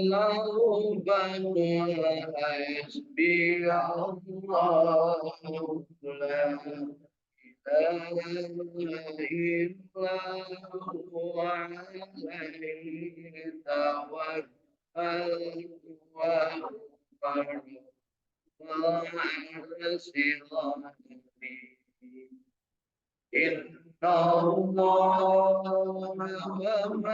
تولوا فقل حسبي الله لا إله إلا هو عليه توكلت وهو رب العرش العظيم إن الله وملائكته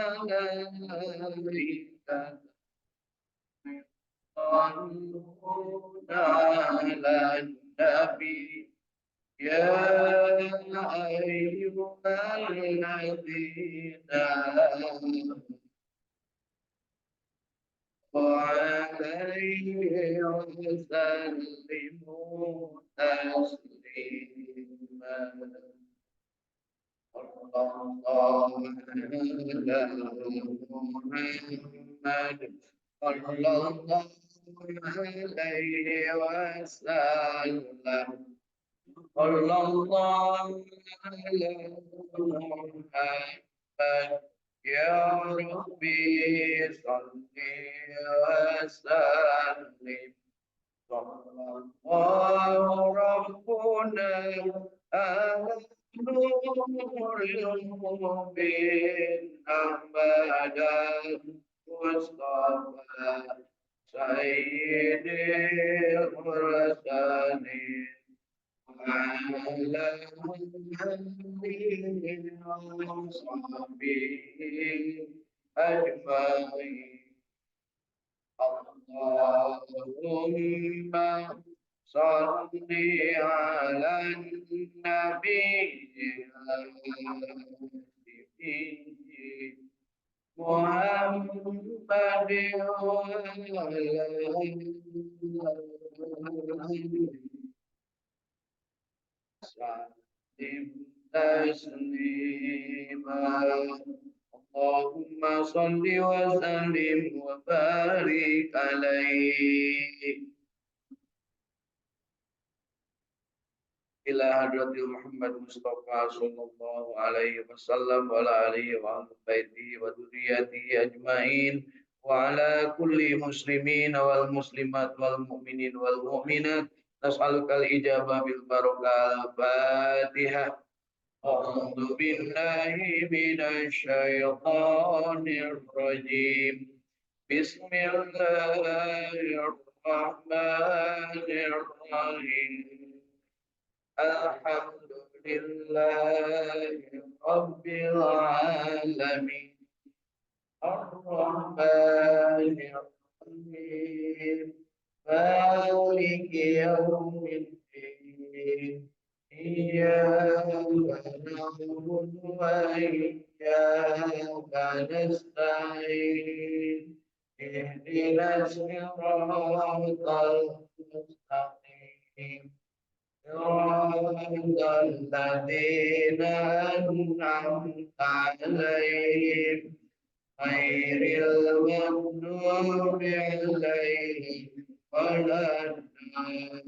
يصلون على النبي يا أيها الذين آمنوا وعليه وسلموا تسليما صلى الله على محمد صلى الله عليه وسلم صلى الله على محمد يا ربي صل وسلم صلى الله ربنا على نور المبين أحمد المصطفى سيد المرسلين وعلى آله وصحبه أجمعين اللهم صل على النبي محمد وعلى سلم تسليما اللهم صل وسلم وبارك عليه إلى حضرة محمد مصطفى صلى الله عليه وسلم وعلى آله وأهل بيته وذريته أجمعين وعلى كل مسلمين والمسلمات والمؤمنين والمؤمنات نسألك الإجابة بالبركة الفاتحة أعوذ بالله من الشيطان الرجيم بسم الله الرحمن الرحيم الحمد لله رب العالمين الرحمن الرحيم مالك يوم الدين إياك نعبد وإياك نستعين اهدنا الصراط المستقيم صراط الذين أنعمت عليهم غير المغضوب عليهم ولا الضالين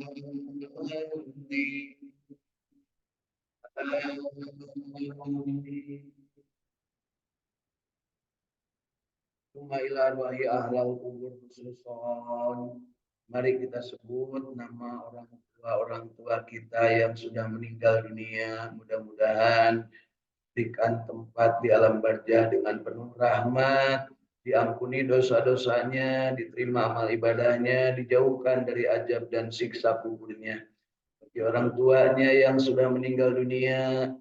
Suma ila arwahi ahlal kubur khususon. Mari kita sebut nama orang tua kita yang sudah meninggal dunia. Mudah-mudahan berikan tempat di alam barzah dengan penuh rahmat, diampuni dosa-dosanya, diterima amal ibadahnya, dijauhkan dari azab dan siksa kuburnya. Bagi orang tuanya yang sudah meninggal dunia,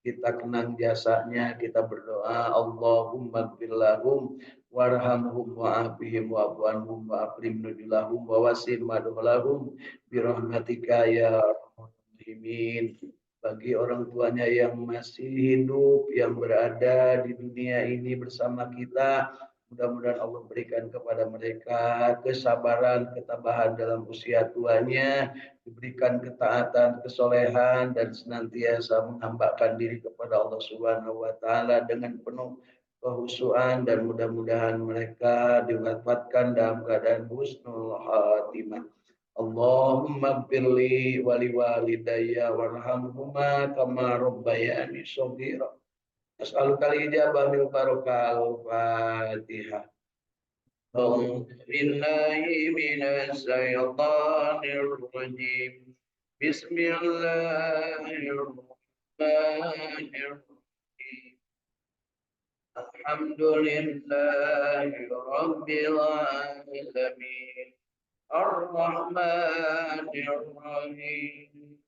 kita kenang jasanya, kita berdoa Allahumma gfir lahum warhamhum wa'afihim wa'fu anhum wa'akrim nuzulahum wa wasi' madkhalahum bi rahmatika ya arhamar rahimin. Bagi orang tuanya yang masih hidup, yang berada di dunia ini bersama kita, mudah-mudahan Allah berikan kepada mereka kesabaran, ketabahan dalam usia tuanya, diberikan ketaatan, kesolehan, dan senantiasa menghambakan diri kepada Allah Subhanahu wa taala dengan penuh kehusuan, dan mudah-mudahan mereka diwafatkan dalam keadaan husnul khatimah. Allahumma gfirli wali walidayya warhamhuma kama rabbayani shaghira. As'aluka al-ijabah bil barakah al-Fatihah. أعوذ بالله من الشيطان الرجيم بسم الله الرحمن الرحيم الحمد لله رب العالمين الرحمن الرحيم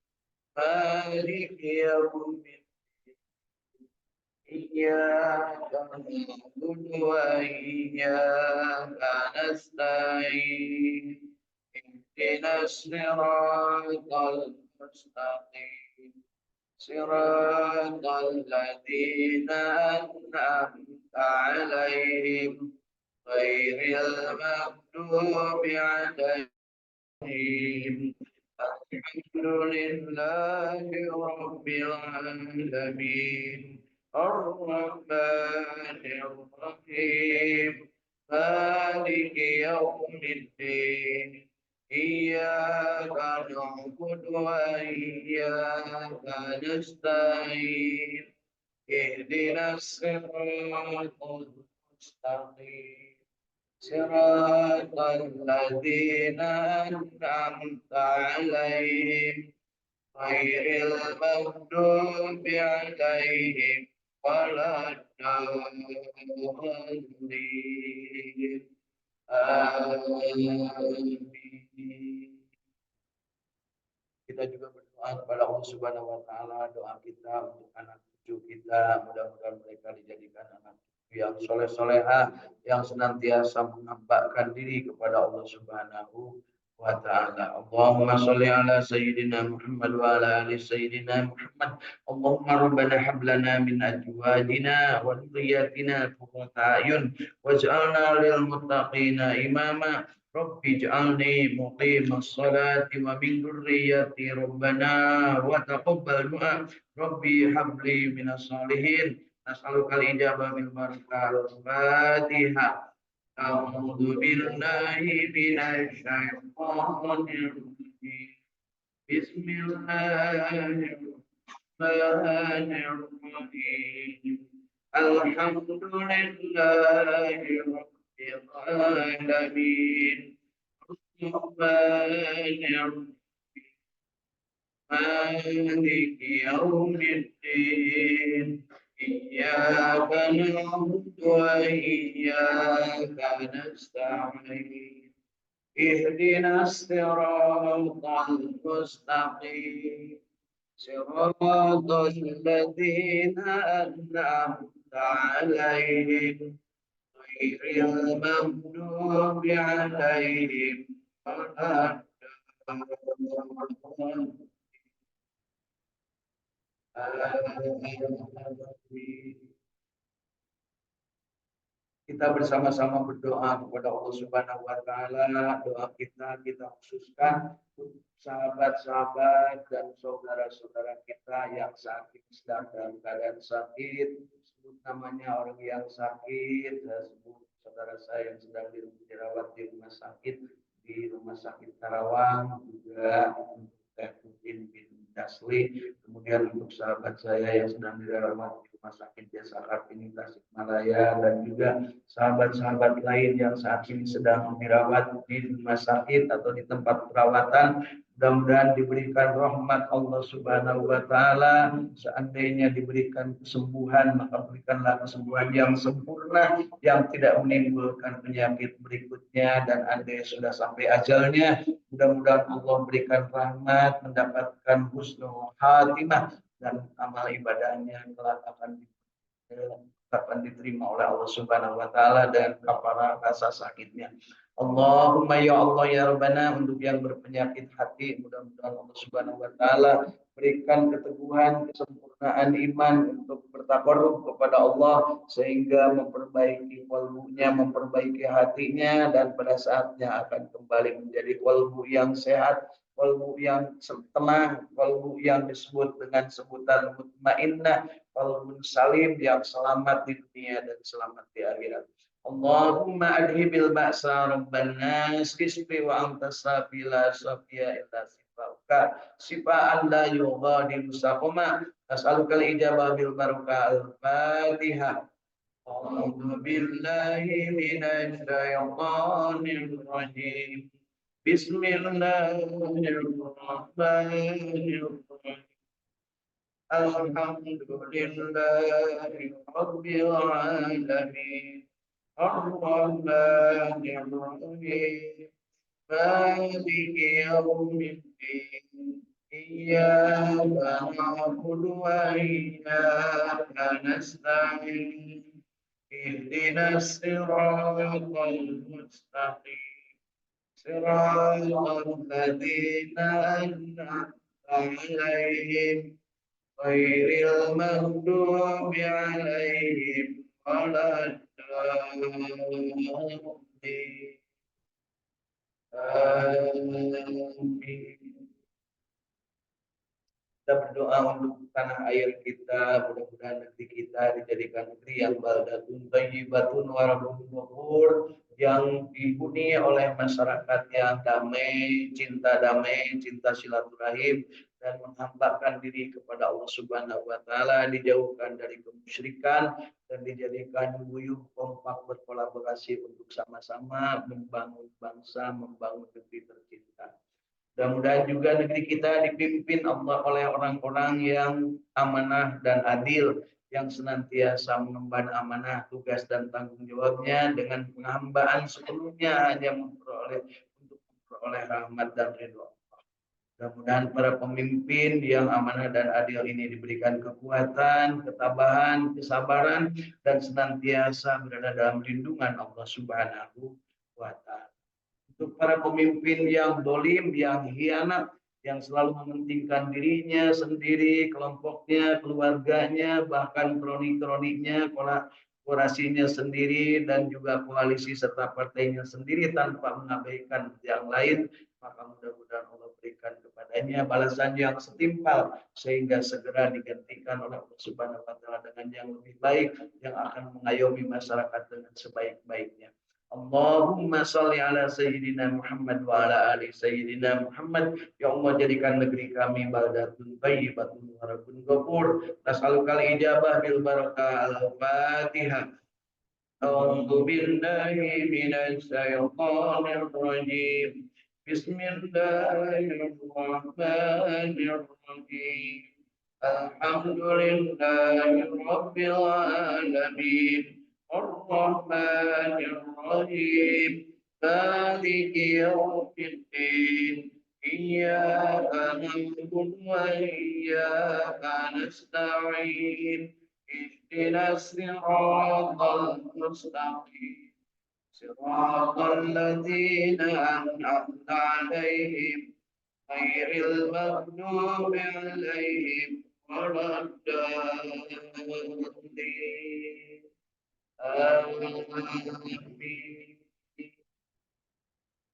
مالك يوم إياك نعبد وإياك نستعين اهدنا الصراط المستقيم صراط الذين أنعمت عليهم غير المغضوب عليهم الحمد لله رب العالمين الرحمن الرحيم مالك يوم الدين إياك نعبد وإياك نستعين اهدنا الصراط المستقيم صراط الذين أنعمت عليهم غير المغضوب عليهم ولا الضالين آمين. Kita juga berdoa kepada Allah Subhanahu wa taala, doa kita untuk anak cucu kita, mudah-mudahan mereka dijadikan anak cucu yang soleh-solehah, yang senantiasa mengabdkan diri kepada Allah Subhanahu wa taala. Allahumma sholli ala sayyidina Muhammad wa ala ali sayyidina Muhammad. Allahumma rabbana hab lana min azwajina wa dhurriyyatina qurrata a'yun waj'alna lil muttaqina imama. Rabbi ij'alni muqimas salati wa min dzurriyyati rabbana wa taqabbal du'a. Rabbi habli minas salihin. Nas'aluka al-ijabah bil barakah al-Fatihah. A'udzu billahi minasy syaithanir rajim. Bismillahirrahmanirrahim. Alhamdulillahi rabbil alamin. مالك يوم الدين إياك نعبد وإياك نستعين اهدنا الصراط المستقيم صراط الذين أنعمت عليهم غير المغضوب عليهم ولا Kita bersama-sama berdoa kepada Allah Subhanahu wa taala. Doa kita khususkan untuk sahabat-sahabat dan saudara-saudara kita yang sakit, sedang dalam keadaan sakit. Sebut namanya orang yang sakit, sebut saudara saya yang sedang dirawat di rumah sakit Karawang, juga untuk Teh bin Dasli, kemudian untuk sahabat saya yang sedang dirawat di Rumah Sakit Jasa Kartini Tasikmalaya, dan juga sahabat-sahabat lain yang saat ini sedang dirawat di rumah sakit atau di tempat perawatan. Mudah-mudahan diberikan rahmat Allah Subhanahu wa taala. Seandainya diberikan kesembuhan, maka berikanlah kesembuhan yang sempurna, yang tidak menimbulkan penyakit berikutnya. Dan andai sudah sampai ajalnya, mudah-mudahan Allah berikan rahmat, mendapatkan husnul khatimah, dan amal ibadahnya kelak akan diterima oleh Allah Subhanahu wa taala dan kafarah rasa sakitnya. Allahumma ya Allah ya Rabbana, untuk yang berpenyakit hati, mudah-mudahan Allah Subhanahu wa taala berikan keteguhan, kesempurnaan iman untuk bertakarrub kepada Allah, sehingga memperbaiki qalbunya, memperbaiki hatinya, dan pada saatnya akan kembali menjadi qalbu yang sehat, qalbu yang tenang, qalbu yang disebut dengan sebutan mutmainnah, qalbu salim yang selamat di dunia dan selamat di akhirat. Allahumma adhibil ba'sa rabban nas, isfi wa anta safi la safiya illa sifau. barokah, sifaan la yughadiru saqama. Nas'alukal ijabah bil barakah. Al-Fatihah. A'udzu billahi minasy syaithanir rajim. Bismillahirrahmanirrahim. Alhamdulillahi rabbil alamin. Ar-Rahmanir Rahim. Maliki yaumiddin. Iyyaka na'budu wa iyyaka nasta'in. Ihdinas siratal mustaqim. Siratal ladzina an'amta 'alaihim ghairil maghdubi 'alaihim waladdallin. Amin. Kita berdoa untuk tanah air kita, mudah-mudahan negeri kita dijadikan negeri yang baldatun thayyibatun wa rabbun ghafur, yang dihuni oleh masyarakat yang damai, cinta silaturahim, dan menghambakan diri kepada Allah Subhanahu wa taala, dijauhkan dari kemusyrikan dan dijadikan guyup kompak berkolaborasi untuk sama-sama membangun bangsa, membangun negeri tercinta. Mudah-mudahan juga negeri kita dipimpin Allah oleh orang-orang yang amanah dan adil, yang senantiasa mengemban amanah, tugas dan tanggung jawabnya dengan penghambaan sepenuhnya hanya untuk memperoleh rahmat dan ridho Allah. Mudah-mudahan para pemimpin yang amanah dan adil ini diberikan kekuatan, ketabahan, kesabaran, dan senantiasa berada dalam lindungan Allah Subhanahu wa taala. Untuk para pemimpin yang dolim, yang hianat, yang selalu mementingkan dirinya sendiri, kelompoknya, keluarganya, bahkan kroni-kroninya, kolaborasinya sendiri, dan juga koalisi serta partainya sendiri tanpa mengabaikan yang lain, maka mudah-mudahan Allah berikan kepadanya balasan yang setimpal, sehingga segera digantikan oleh Allah Subhanahu wa taala dengan yang lebih baik, yang akan mengayomi masyarakat dengan sebaik-baiknya. Allahumma salli ala Sayyidina Muhammad wa ala ali Sayyidina Muhammad. Ya Allah, jadikan negeri kami baldatun thayyibatun wa rabbun ghafur. Nas'alukal ijabah bil barakah. Al-Fatihah. A'udzu billahi minasy syaithanir rajim. Bismillahirrahmanirrahim. Alhamdulillahi rabbil alamin. Ar-Rahman Ar-Rahim. Maliki yaumiddin. Iyyaka na'budu wa iyyaka nasta'in. Ihdinas siratal mustaqim. Siratal ladzina an'amta 'alaihim ghairil maghdubi 'alaihim waladdallin. Amin.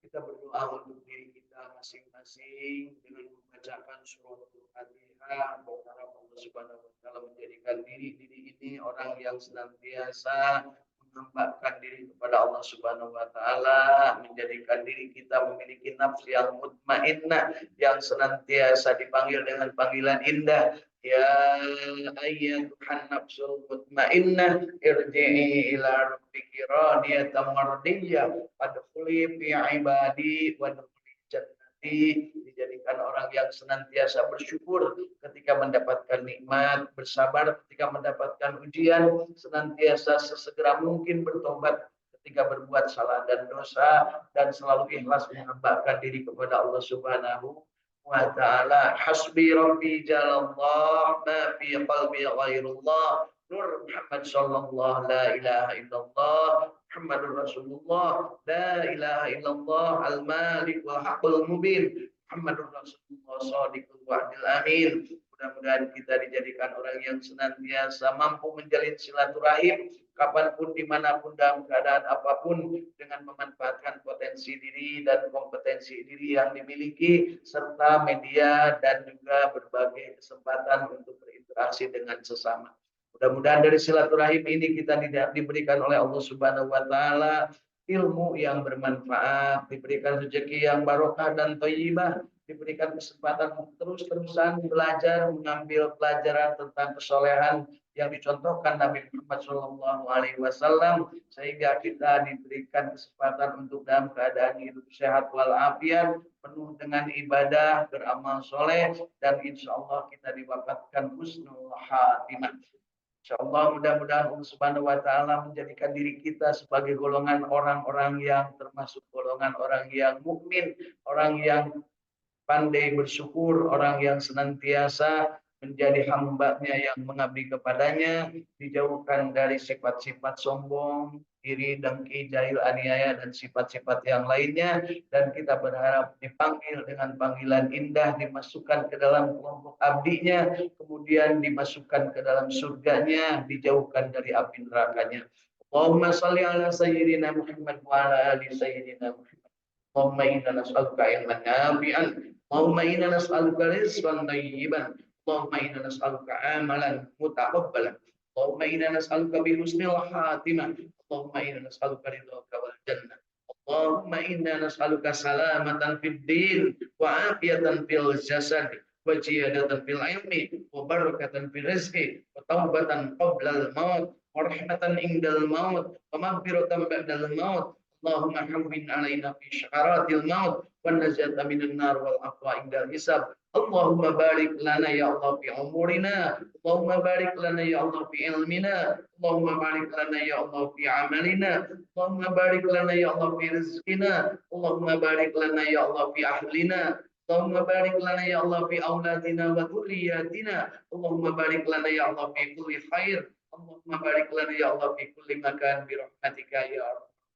Kita berdoa untuk diri kita masing-masing dengan membacakan surah Al-Fatihah, berharap Allah Subhanahu wa taala menjadikan diri ini orang yang senantiasa menghambakan diri kepada Allah Subhanahu wa taala, menjadikan diri kita memiliki nafsu yang mutmainnah, yang senantiasa dipanggil dengan panggilan indah. Ya ayyatuhan nafsul mutmainnah, irji'i ila rabbiki radiyatan mardiyah, fadkhuli fi ibadi wadkhuli jannati. Dijadikan orang yang senantiasa bersyukur ketika mendapatkan nikmat, bersabar ketika mendapatkan ujian, senantiasa sesegera mungkin bertobat ketika berbuat salah dan dosa, dan selalu ikhlas menghambakan diri kepada Allah Subhanahu wa ta'ala. Hasbi rabbi jalallah, ma fi qalbi ghairullah, Nur Muhammad sallallahu la ilaha illallah, Muhammadur Rasulullah, la ilaha illallah, al-malik wal haqqul mubin, Muhammadur Rasulullah shadiqul wa'dil amin. Mudah-mudahan kita dijadikan orang yang senantiasa mampu menjalin silaturahim kapanpun, dimanapun, dalam keadaan apapun, dengan memanfaatkan potensi diri dan kompetensi diri yang dimiliki, serta media dan juga berbagai kesempatan untuk berinteraksi dengan sesama. Mudah-mudahan dari silaturahim ini kita diberikan oleh Allah Subhanahu wa taala ilmu yang bermanfaat, diberikan rezeki yang barokah dan thayyibah, diberikan kesempatan terus-terusan belajar, mengambil pelajaran tentang kesolehan yang dicontohkan Nabi Muhammad SAW, sehingga kita diberikan kesempatan untuk dalam keadaan hidup sehat walafiat, penuh dengan ibadah, beramal soleh, dan insya Allah kita diwafatkan husnul khatimah. InsyaAllah mudah-mudahan Allah Subhanahu wa Ta'ala menjadikan diri kita sebagai golongan orang-orang yang termasuk golongan orang yang mukmin, orang yang pandai bersyukur, orang yang senantiasa menjadi hamba-Nya yang mengabdi kepadanya, dijauhkan dari sifat-sifat sombong, iri, dengki, jahil, aniaya, dan sifat-sifat yang lainnya. Dan kita berharap dipanggil dengan panggilan indah, dimasukkan ke dalam kelompok abdinya, kemudian dimasukkan ke dalam surganya, dijauhkan dari api nerakanya. Allahumma salli ala sayyidina Muhammad wa ala ali sayyidina Muhammad. Allahumma inna nas'aluka ilman nafi'an. Allahumma inna nas'aluka rizqan thayyiban. Allahumma inna nas'aluka amalan mutaqabbalan. Allahumma inna nas'aluka bi husnil khatimah. Allahumma inna nas'aluka ridhaka wal jannah. Allahumma inna nas'aluka salamatan fid din wa afiyatan fil jasad wa ziyadatan fil ilmi wa barakatan fil rizqi wa taubatan qabla al maut wa rahmatan indal maut wa maghfiratan ba'dal maut. Allahumma hawwin alaina fi syakaratil maut wan najata minan nar wal afwa indal hisab. Allahumma barik lana ya Allah fi umurina. Allahumma barik lana ya Allah fi ilmina. Allahumma barik lana ya Allah fi amalina. Allahumma barik lana ya Allah fi rizqina. Allahumma barik lana ya Allah fi ahlina. Allahumma barik lana ya Allah fi auladina wa dhurriyyatina. Allahumma barik lana ya Allah fi kulli khair. Allahumma barik lana ya Allah fi kulli makan bi rahmatika ya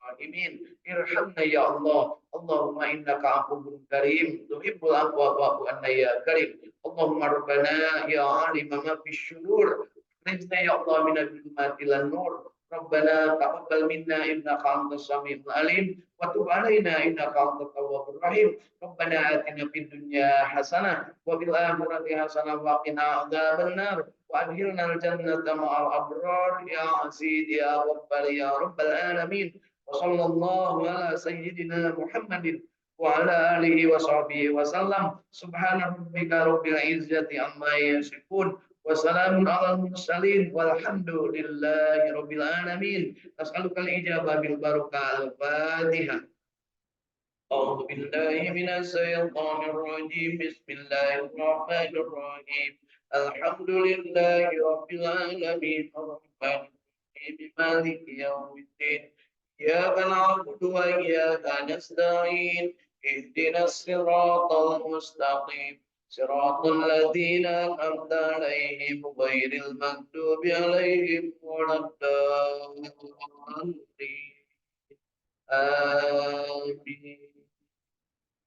Amin. Irhamna ya Allah. Allahumma innaka afuwwun karim. Tuhibbul afwa fa'fu anna ya karim. Allahumma rabbana ya alima ma fis syudur. Rizna ya Allah min al-zulumati lan nur. Rabbana taqabbal minna innaka antas samiul alim wa tub alaina innaka antat tawwabur rahim. Rabbana atina fid dunya hasanah wa fil akhirati hasanah wa qina adzaban nar. Wa adkhilna al-jannata ma'al abrar ya aziz ya rabbal ya rabbal alamin. وصلى الله على سيدنا محمد وعلى آله وصحبه وسلم سبحان ربك رب العزة عما يصفون وسلام على المرسلين والحمد لله رب العالمين نسألك الإجابة بالبركة الفاتحة أعوذ بالله من الشيطان الرجيم بسم الله الرحمن الرحيم الحمد لله رب العالمين الرحمن الرحيم مالك يوم الدين إياك نعبد وإياك نستعين اهدنا الصراط المستقيم صراط الذين أنعمت عليهم غير المغضوب عليهم ولا الضالين آمين.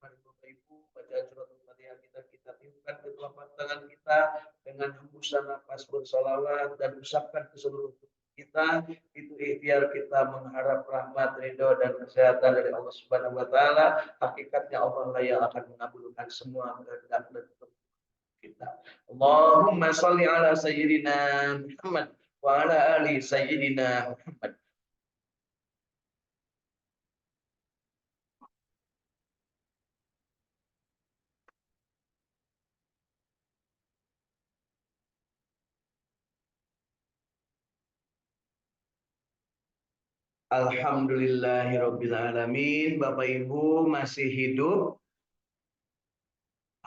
Mari Bapak Ibu baca surat Al-Fatihah kita tiupkan ke telapak tangan kita dengan hembusan nafas bersolawat dan usapkan ke seluruh kita. Itu ikhtiar kita mengharap rahmat, ridho dan kesehatan dari Allah Subhanahu wa Ta'ala. Hakikatnya Allah lah yang akan mengabulkan semua kehendak dan kita. Allahumma shalli ala sayyidina Muhammad wa ala ali sayyidina Muhammad. Alhamdulillahirabbil alamin. Bapak Ibu masih hidup?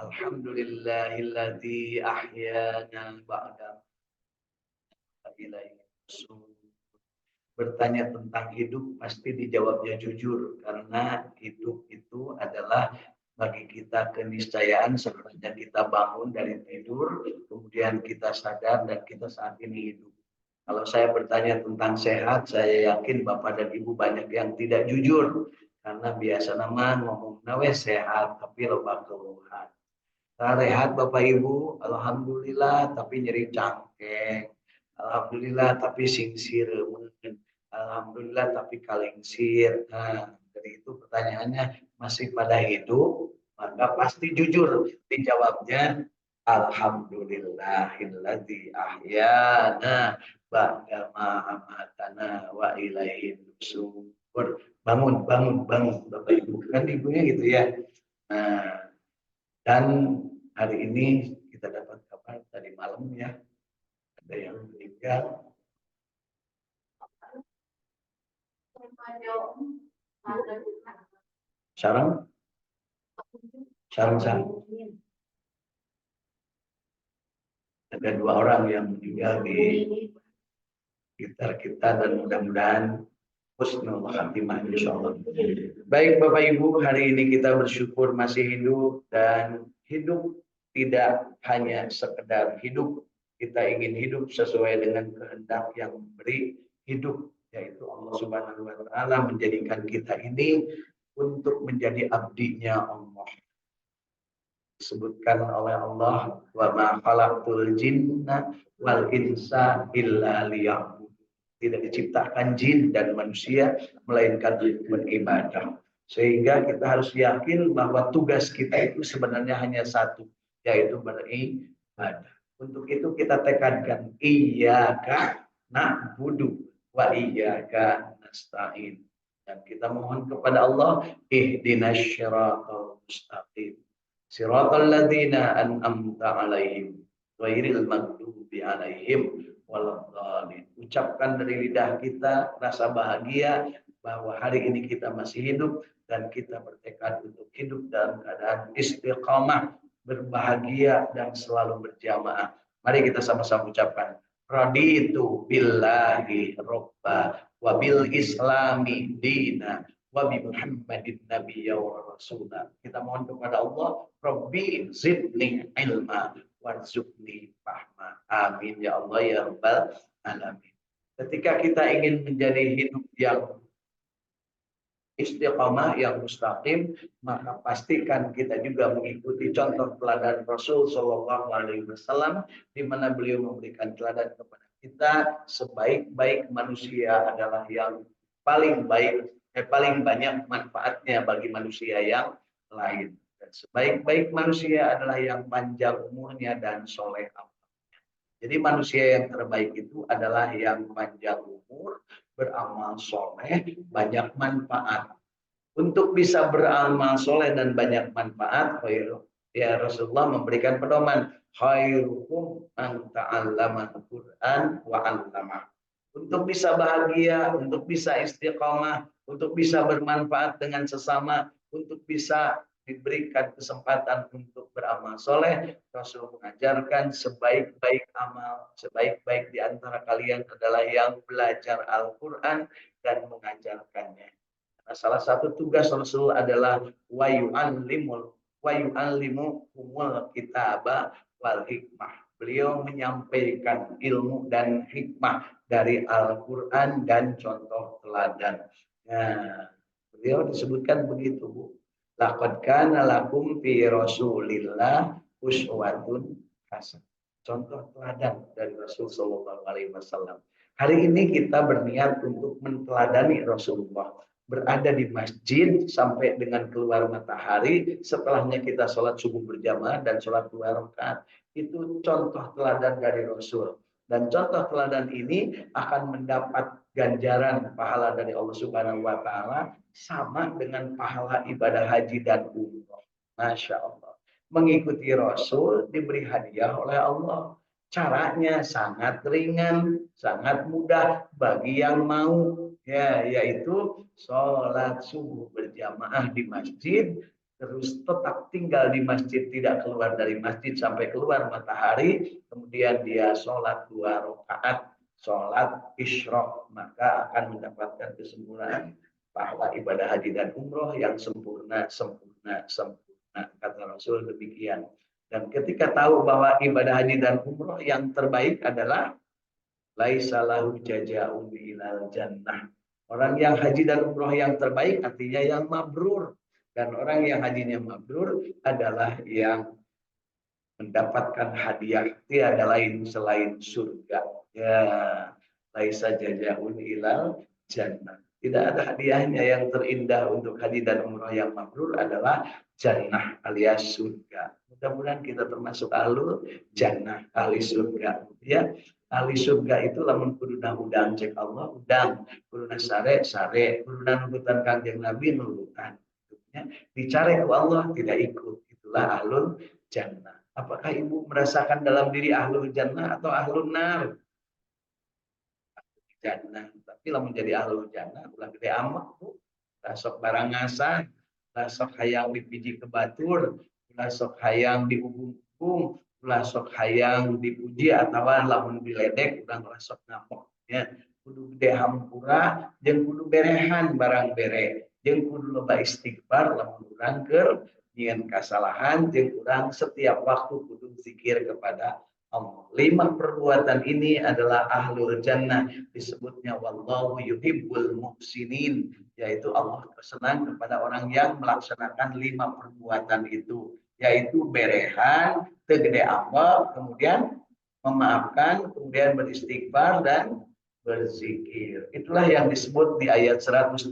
Alhamdulillahilladzi ahyana ba'da ilaihi nusyur. Bertanya tentang hidup pasti dijawabnya jujur, karena hidup itu adalah bagi kita keniscayaan sebenarnya kita bangun dari tidur, kemudian kita sadar dan kita saat ini hidup. Kalau saya bertanya tentang sehat, saya yakin Bapak dan Ibu banyak yang tidak jujur. Karena biasa nama ngomong nawe sehat, tapi loba keluhan. Rehat Bapak Ibu, Alhamdulillah, tapi nyeri cangkeng. Alhamdulillah, tapi singsir. Alhamdulillah, tapi kalingsir. Nah, dari itu pertanyaannya masih pada hidup, maka pasti jujur. Dijawabnya, Alhamdulillahilladzi ahyana ba'da ma amatana wa ilaihi nusyur. Bangun Bapak Ibu. Kan ibunya gitu ya. Nah, Dan hari ini kita dapat kabar tadi malam ya, ada yang meninggal. Sarang? Sarang. Ada 2 orang yang meninggal di sekitar kita dan mudah-mudahan husnul khatimah insyaallah. Baik Bapak Ibu, hari ini kita bersyukur masih hidup, dan hidup tidak hanya sekedar hidup. Kita ingin hidup sesuai dengan kehendak yang memberi hidup, yaitu Allah Subhanahu wa taala menjadikan kita ini untuk menjadi abdinya Allah. Disebutkan oleh Allah, wa ma khalaqtul jinna wal insa illa liya'budun. Tidak diciptakan jin dan manusia melainkan beribadah. Sehingga kita harus yakin bahwa tugas kita itu sebenarnya hanya satu, yaitu beribadah. Untuk itu kita tekankan iyyaka na'budu wa iyyaka nasta'in. Dan kita mohon kepada Allah, ihdinas syiratal mustaqim. Siratal ladzina an'amta 'alaihim ghairil maghdubi 'alaihim waladhdallin. Ucapkan dari lidah kita rasa bahagia bahwa hari ini kita masih hidup dan kita bertekad untuk hidup dalam keadaan istiqamah, berbahagia dan selalu berjamaah. Mari kita sama-sama ucapkan raditu billahi robba wa bil islami dina wa bi Muhammadin nabiyya wa rasula. Kita mohon kepada Allah, Rabbi zidni ilma warzuqni fahma. Amin ya Allah ya rabbal alamin. Ketika kita ingin menjadi hidup yang istiqamah, yang mustaqim, maka pastikan kita juga mengikuti contoh teladan Rasul Shallallahu Alaihi Wasallam, di mana beliau memberikan teladan kepada kita. Sebaik-baik manusia adalah yang paling baik, paling banyak manfaatnya bagi manusia yang lain. Dan sebaik-baik manusia adalah yang panjang umurnya dan soleh amal. Jadi manusia yang terbaik itu adalah yang panjang umur, beramal soleh, banyak manfaat. Untuk bisa beramal soleh dan banyak manfaat, ya Rasulullah memberikan pedoman, khairukum man ta'allama al-Qur'an wa 'allama. Untuk bisa bahagia, untuk bisa istiqamah, untuk bisa bermanfaat dengan sesama, untuk bisa diberikan kesempatan untuk beramal soleh, Rasul mengajarkan sebaik-baik amal, sebaik-baik di antara kalian adalah yang belajar Al-Quran dan mengajarkannya. Nah, salah satu tugas Rasul adalah wa yu'allimukumul kitaba wal hikmah. Beliau menyampaikan ilmu dan hikmah dari Al-Quran dan contoh teladan. Nah, beliau disebutkan begitu, Bu. Laqad kana lakum fi Rasulillah uswatun hasanah. Contoh teladan dari Rasul Shallallahu Alaihi Wasallam. Hari ini kita berniat untuk menteladani Rasulullah, berada di masjid sampai dengan keluar matahari. Setelahnya kita sholat subuh berjamaah dan sholat 2 rakaat. Itu contoh teladan dari Rasul. Dan contoh teladan ini akan mendapat ganjaran pahala dari Allah Subhanahu wa taala sama dengan pahala ibadah haji dan umroh. Masya Allah. Mengikuti Rasul diberi hadiah oleh Allah. Caranya sangat ringan, sangat mudah bagi yang mau, ya, yaitu sholat subuh berjamaah di masjid, terus tetap tinggal di masjid, tidak keluar dari masjid sampai keluar matahari, kemudian dia sholat 2 rakaat, sholat isyraq, maka akan mendapatkan kesempurnaan pahala ibadah haji dan umroh yang sempurna, kata Rasul demikian. Dan ketika tahu bahwa ibadah haji dan umroh yang terbaik adalah laisa lahu jazaa'un ilal jannah. Orang yang haji dan umroh yang terbaik artinya yang mabrur. Dan orang yang hajinya mabrur adalah yang mendapatkan hadiah tiada lain selain surga. Ya, laisa jazaa'un ilal jannah. Tidak ada hadiahnya. Yang terindah untuk haji dan umroh yang mabrur adalah jannah alias surga. Mudah-mudahan kita termasuk ahlul jannah, ahli surga. Ya, ahli surga itu lamun kuduna udang cek Allah udang, kuduna sare, kuduna nurutan kanjeng Nabi nurutan. Ya, dicari ke Allah tidak ikut. Itu itulah ahlul jannah. Apakah ibu merasakan dalam diri ahlul jannah atau ahlul nar? Jannah. Tapi lah menjadi ahlul jannah, ulah gede amat bu. Lah sok barang ngasa, lah sok hayang dipiji ke batur, lah sok hayang diubung-ubung, lah sok hayang dipuji atau lamun diledek, udah lah sok ngapok. Ya, kudu gede hampura, jeung kudu berehan barang bere, jeung kudu loba istighfar lamun urang keur nyieun kasalahan, jeung urang setiap waktu kudu zikir kepada Allah. 5 perbuatan ini adalah ahlul jannah, disebutnya wallahu yuhibbul muhsinin, yaitu Allah bersenang kepada orang yang melaksanakan 5 perbuatan itu, yaitu berehan, tegede amal, kemudian memaafkan, kemudian beristighfar dan berzikir. Itulah yang disebut di ayat 133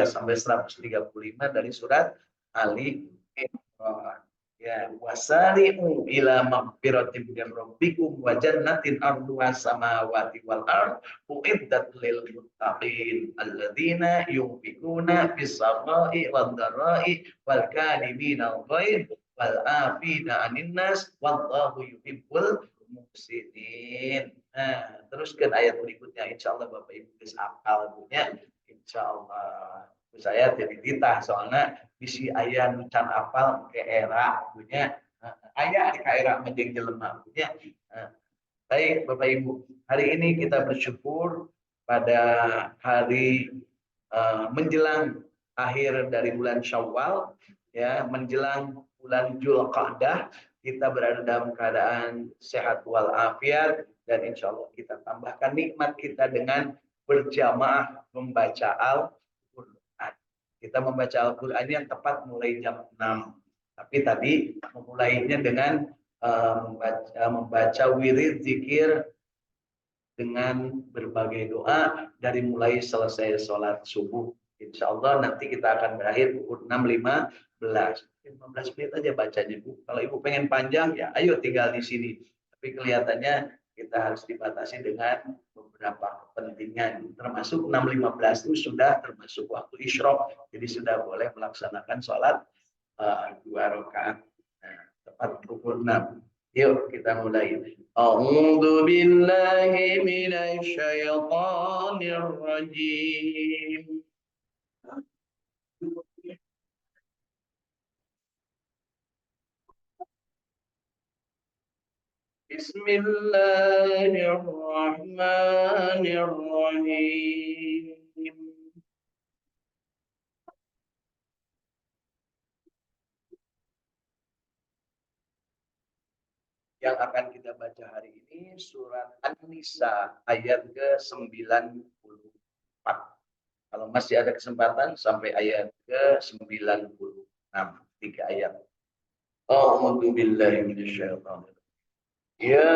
sampai 135 dari surat Ali Imran. Ya, wasari'u ila maghfiratin min rabbikum wa jannatin arduha samawati wal ard uiddat lil muttaqin alladzina yunfiquna fis sarai wad darai wal kadhibina al ghaidh wal afina 'anil nas wallahu yuhibbul muhsinin. Nah, teruskan ayat berikutnya, insyaallah Bapak Ibu bisa hafal punya, insyaallah. Saya jadi titah soalnya bisi ayah nucan apal ke era punya ayah di era menjeng jelema punya. Baik Bapak Ibu, hari ini kita bersyukur pada hari menjelang akhir dari bulan Syawal, ya, menjelang bulan Dzulqa'dah, kita berada dalam keadaan sehat walafiat, dan insya Allah kita tambahkan nikmat kita dengan berjamaah membaca Al-Quran. Kita membaca Al-Quran yang tepat mulai jam 6. Tapi tadi memulainya dengan membaca wirid zikir dengan berbagai doa dari mulai selesai sholat subuh. Insya Allah nanti kita akan berakhir pukul 6.15. 15 menit aja bacanya Bu. Kalau Ibu pengen panjang ya ayo tinggal di sini. Tapi kelihatannya kita harus dibatasi dengan beberapa kepentingan. Termasuk 6.15 itu sudah termasuk waktu isyraq. Jadi sudah boleh melaksanakan sholat 2 rakaat. Nah, tepat pukul 6. Yuk kita mulai. A'udzu billahi minasy syaithanir rajim. Bismillahirrahmanirrahim. Yang akan kita baca hari ini surat An-Nisa ayat ke-94. Kalau masih ada kesempatan sampai ayat ke-96, 3 ayat. A'udzu billahi minasyaitonir rajim. Ya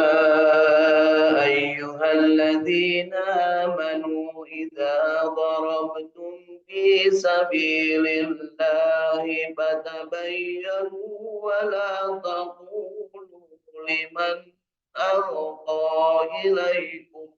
ayyuhalladzina amanu idza darabtum fi sabilillahi fatabayyanu wa la taqulu liman alqa ilaikum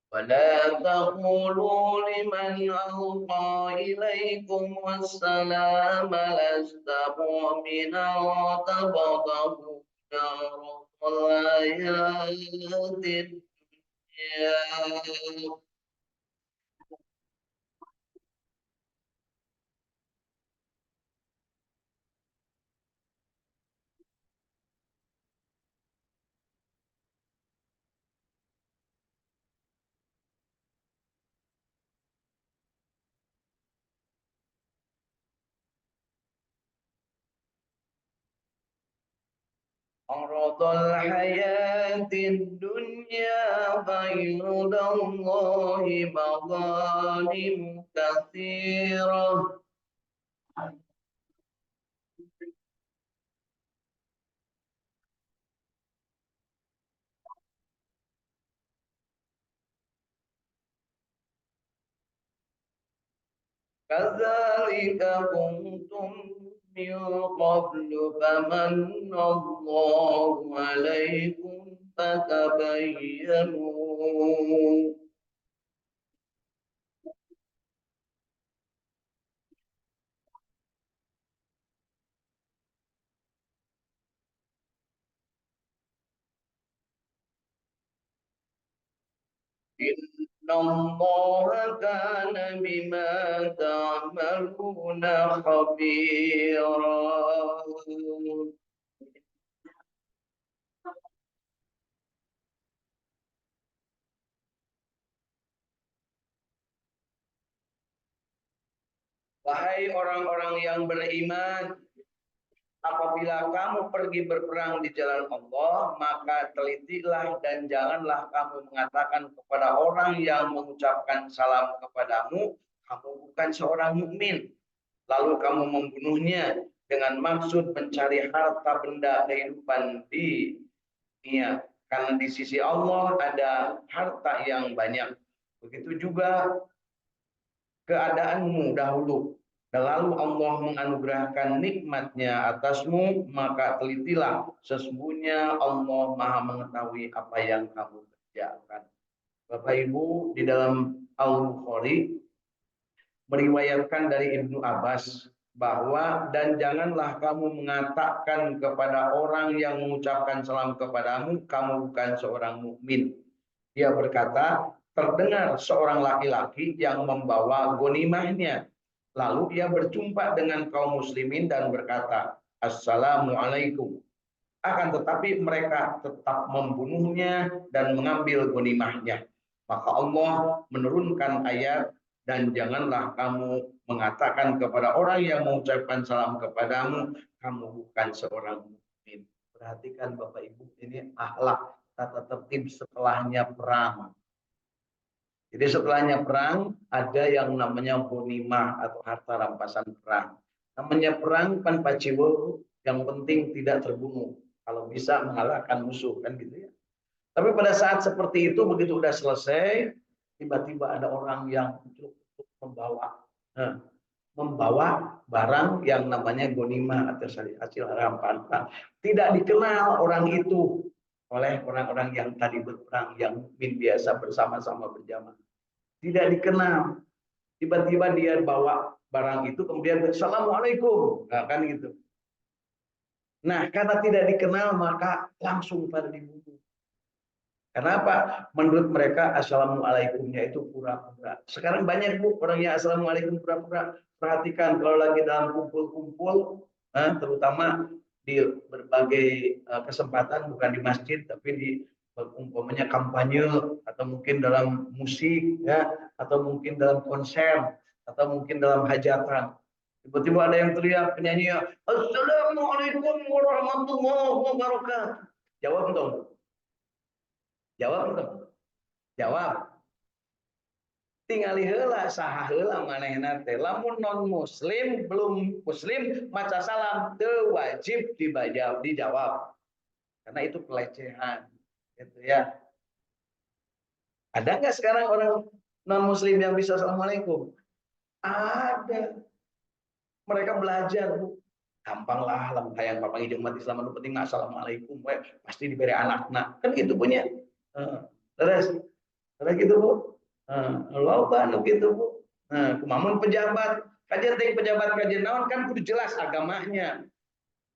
ولا تقولوا لمن ألقى إليكم السلام لست مؤمنا تبتغون عرض الحياة الدنيا عرض الحياة الدنيا فعند الله مظالم كثيرة Kadzalika kuntum min qablu famanna Allahu 'alaikum fatabayyanu. Innallaha kana bima ta'maluna khabira. Wahai orang-orang yang beriman, apabila kamu pergi berperang di jalan Allah, maka telitilah dan janganlah kamu mengatakan kepada orang yang mengucapkan salam kepadamu, kamu bukan seorang mukmin. Lalu kamu membunuhnya dengan maksud mencari harta benda kehidupan di dunia. Karena di sisi Allah ada harta yang banyak. Begitu juga keadaanmu dahulu. Dan lalu Allah menganugerahkan nikmatnya atasmu, maka telitilah, sesungguhnya Allah Maha mengetahui apa yang kamu kerjakan. Bapak Ibu, di dalam Al-Bukhari meriwayatkan dari Ibnu Abbas bahwa dan janganlah kamu mengatakan kepada orang yang mengucapkan salam kepadamu, kamu bukan seorang mukmin. Dia berkata, terdengar seorang laki-laki yang membawa ghanimahnya. Lalu dia berjumpa dengan kaum muslimin dan berkata, Assalamualaikum. Akan tetapi mereka tetap membunuhnya dan mengambil ghanimahnya. Maka Allah menurunkan ayat, dan janganlah kamu mengatakan kepada orang yang mengucapkan salam kepadamu, kamu bukan seorang mukmin. Perhatikan Bapak Ibu, ini akhlak tata tertib setelahnya perang. Jadi setelahnya perang ada yang namanya ghanimah atau harta rampasan perang. Namanya perang kan paciwo, yang penting tidak terbunuh. Kalau bisa mengalahkan musuh kan gitu ya. Tapi pada saat seperti itu begitu udah selesai, tiba-tiba ada orang yang membawa membawa barang yang namanya ghanimah atau hasil rampasan perang. Tidak dikenal orang itu oleh orang-orang yang tadi berperang, yang mukmin biasa bersama-sama berjamaah. Tidak dikenal. Tiba-tiba dia bawa barang itu, kemudian Assalamualaikum. Nah, kan gitu. Nah, karena tidak dikenal, maka langsung pada dibunuh. Kenapa? Menurut mereka Assalamualaikumnya itu pura-pura. Sekarang banyak Bu orang yang Assalamualaikum pura-pura. Perhatikan kalau lagi dalam kumpul-kumpul, terutama di berbagai kesempatan, bukan di masjid tapi di umpamanya kampanye atau mungkin dalam musik ya, atau mungkin dalam konser, atau mungkin dalam hajatan. Tiba-tiba ada yang teriak penyanyi, Assalamualaikum warahmatullahi wabarakatuh. Jawab dong. Jawab dong. Jawab. Tinggali heula saha heula manehna teh. Lamun non muslim belum muslim maca salam teu wajib dijawab. Karena itu pelecehan. Gitu ya. Ada nggak sekarang orang non muslim yang bisa assalamualaikum? Ada. Mereka belajar, Bu. Gampang lah lamun hayang papangi jeung umat Islam anu penting assalamualaikum we pasti diberi anakna. Kan gitu punya. Terus gitu, Bu. Loba nu gitu, Bu. Kumamun pejabat, kajian ting pejabat kajian naon kan kudu jelas agamanya.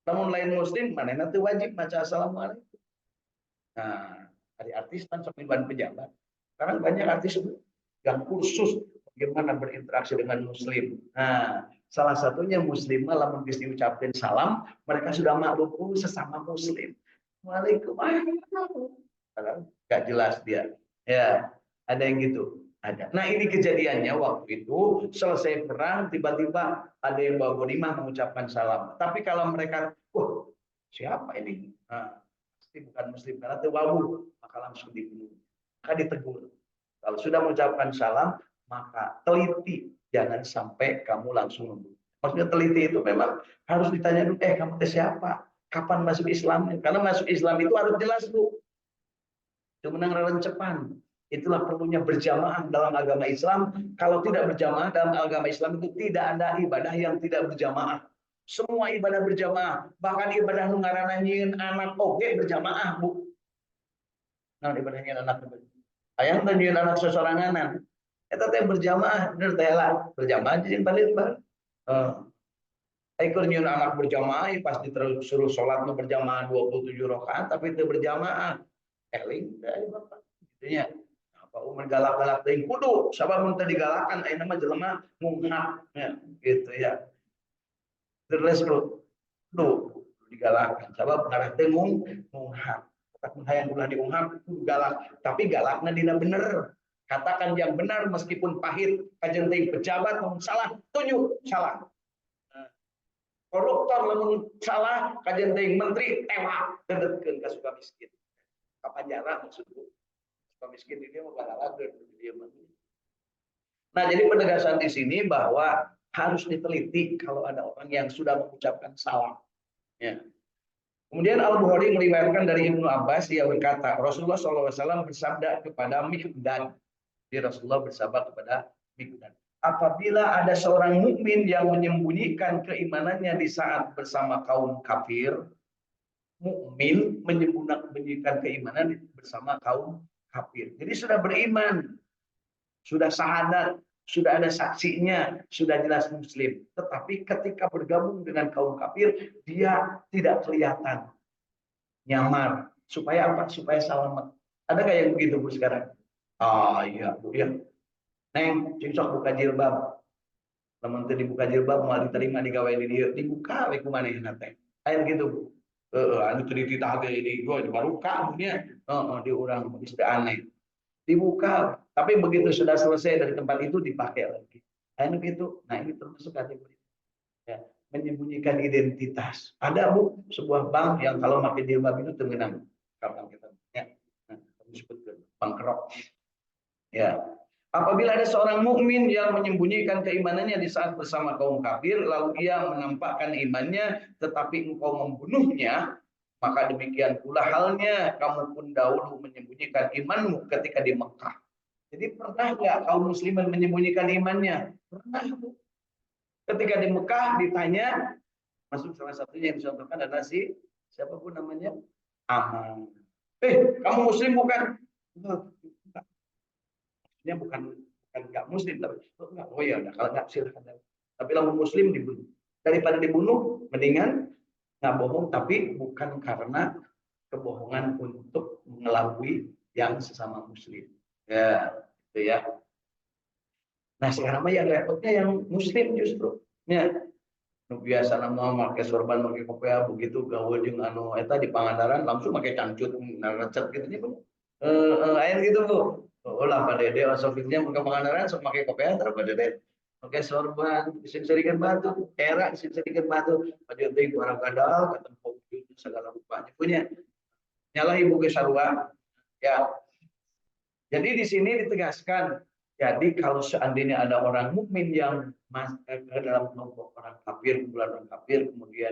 Namun lain muslim manehna teu wajib maca assalamualaikum. Nah, hari artis kan sok ban pejabat. Sekarang banyak artis yang kursus bagaimana berinteraksi dengan muslim. Nah, salah satunya muslim lamun geus diucapkeun salam, mereka sudah maklum sesama muslim. Waalaikumsalam. Gak jelas dia. Ya, ada yang gitu. Ada. Nah ini kejadiannya waktu itu selesai perang tiba-tiba ada yang bawa ghanimah mengucapkan salam. Tapi kalau mereka, siapa ini? Nah, pasti bukan muslim karena terwawu, maka langsung dibunuh. Maka ditegur. Kalau sudah mengucapkan salam, maka teliti, jangan sampai kamu langsung membunuh. Maksudnya teliti itu memang harus ditanya dulu, kamu siapa? Kapan masuk Islam? Karena masuk Islam itu harus jelas Bu. Itu menang rencepan. Itulah perlunya berjamaah dalam agama Islam. Kalau tidak berjamaah dalam agama Islam itu tidak ada ibadah yang tidak berjamaah. Semua ibadah berjamaah. Bahkan ibadah ngaranna nyieun anak oge berjamaah, Bu. Nah, ibadah nyieun anak. Hayang teh nyieun anak sosoranganan. Eta teh berjamaah, bener teh lah. Berjamaah jeung balik bar. Keur nyieun anak berjamaah pasti terus suruh salat nu berjamaah 27 rakaat tapi itu berjamaah. Eling teh Bapak. Gitu nya. Umur galak-galak teuing kudu sabab mun teu digalakan ayeuna mah jelema munghak ya gitu ya. Terus kudu digalakan sabab ngarah teh munghak. Tak hayang ulah diunghak galak, tapi galakna dina bener. Katakan yang benar meskipun pahit, kajen teuing pejabat mun salah tunjuk salah. Koruptor lamun salah kajen teuing menteri tewak dedetkeun ka Sukamiskin. Ka penjara maksudku. Miskin ini mau Nah, jadi penegasan di sini bahwa harus diteliti kalau ada orang yang sudah mengucapkan salah. Ya. Kemudian Al-Bukhari meriwayatkan dari Ibnu Abbas, dia berkata, Rasulullah SAW bersabda kepada Mikdad. Rasulullah bersabda kepada Mikdad. Apabila ada seorang mukmin yang menyembunyikan keimanannya di saat bersama kaum kafir, mukmin menyembunyikan keimanan bersama kaum kafir. Jadi sudah beriman, sudah syahadat, sudah ada saksinya, sudah jelas muslim. Tetapi ketika bergabung dengan kaum kafir, dia tidak kelihatan nyamar. Supaya apa? Supaya selamat. Ada nggak yang begitu Bu sekarang? Ah iya Bu ya. Neng, cincok buka jilbab. Lamun teu dibuka jilbab mau diterima digawe di dieu, dibuka we kumanehna teh. Aya gitu Bu. Anu teu dititah ge di gua baru ka nya. Di urang geus aneh. Dibuka, tapi begitu sudah selesai dari tempat itu dipakai lagi. Anu gitu. Nah, ini termasuk kategori ya, menyembunyikan identitas. Ada Bu sebuah bank yang kalau pakai jilbab itu tergenang kapan kita ya. Nah, disebutkan bank kerok. Ya. Apabila ada seorang mukmin yang menyembunyikan keimanannya di saat bersama kaum kafir, lalu ia menampakkan imannya, tetapi engkau membunuhnya, maka demikian pula halnya kamu pun dahulu menyembunyikan imanmu ketika di Mekah. Jadi pernah nggak kaum muslimin menyembunyikan imannya? Pernah Bu. Ketika di Mekah ditanya, masuk salah satunya yang dicontohkan adalah siapa pun namanya Aman. Kamu muslim bukan? Maksudnya bukan nggak muslim tapi oh ya udah kalau nggak silakan. Tapi lamun muslim dibunuh. Daripada dibunuh mendingan nggak bohong tapi bukan karena kebohongan untuk mengelabui yang sesama muslim. Ya, itu ya. Nah, sekarang mah yang repotnya yang muslim justru. Ya. Biasa nama pakai sorban pakai kopiah begitu gawe jeung anu eta di Pangandaran langsung pakai cangcut ngarecet gitu nya Bu. Air gitu Bu. Ulah Pak Dede Sofiknya ke Pangandaran sok pakai kopiah terus Pak Dede pakai sorban diserikan batu era diserikan batu pada teh orang gadal ketemu segala rupanya punya nyala ibu ge sarua ya. Jadi di sini ditegaskan, jadi kalau seandainya ada orang mukmin yang masuk ke dalam kelompok orang kafir, kumpulan orang kafir, kemudian